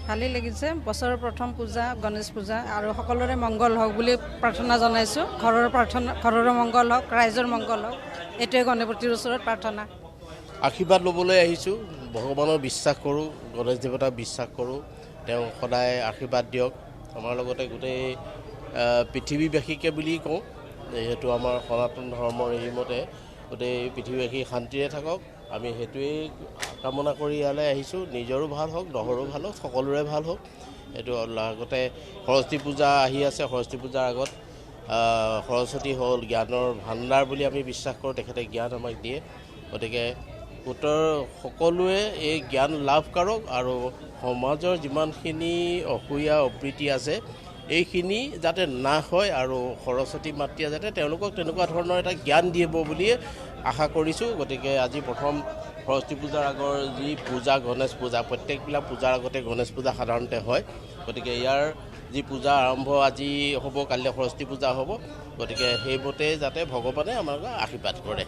ভালেই লাগিছে বছৰৰ প্ৰথম পূজা গণেশ পূজা আৰু সকলোৰে মংগল হওক বুলি প্ৰাৰ্থনা জনাইছোঁ ঘৰৰো মংগল হওক ৰাইজৰ মংগল হওক এইটোৱে গণপতিৰ ওচৰত প্ৰাৰ্থনা আশীৰ্বাদ ল'বলৈ আহিছোঁ ভগৱানৰ বিশ্বাস কৰোঁ গণেশ দেৱতাক বিশ্বাস কৰোঁ তেওঁ সদায় আশীৰ্বাদ দিয়ক আমাৰ লগতে গোটেই পৃথিৱীবাসীকে বুলি কওঁ যিহেতু আমাৰ সনাতন ধৰ্মৰ এই মতে গোটেই পৃথিৱীবাসী শান্তিৰে থাকক আমি সেইটোৱেই কামনা কৰি ইয়ালৈ আহিছোঁ নিজৰো ভাল হওক দহৰো ভাল হওক সকলোৰে ভাল হওক এইটো লগতে সৰস্বতী পূজা আহি আছে সৰস্বতী পূজাৰ আগত সৰস্বতী হ'ল জ্ঞানৰ ভাণ্ডাৰ বুলি আমি বিশ্বাস কৰোঁ তেখেতে জ্ঞান আমাক দিয়ে গতিকে উত্তৰ সকলোৱে এই জ্ঞান লাভ কৰক আৰু সমাজৰ যিমানখিনি অসূয়া অপ্ৰীতি আছে এইখিনি যাতে নাশ হয় আৰু সৰস্বতী মাতৃয়ে যাতে তেওঁলোকক তেনেকুৱা ধৰণৰ এটা জ্ঞান দিব বুলিয়ে আশা কৰিছোঁ গতিকে আজি প্ৰথম সৰস্বতী পূজাৰ আগৰ যি পূজা গণেশ পূজা প্ৰত্যেকবিলাক পূজাৰ আগতে গণেশ পূজা সাধাৰণতে হয় গতিকে ইয়াৰ যি পূজা আৰম্ভ আজি হ'ব কাইলৈ সৰস্বতী পূজা হ'ব গতিকে সেইমতে যাতে ভগৱানে আমাক আশীৰ্বাদ কৰে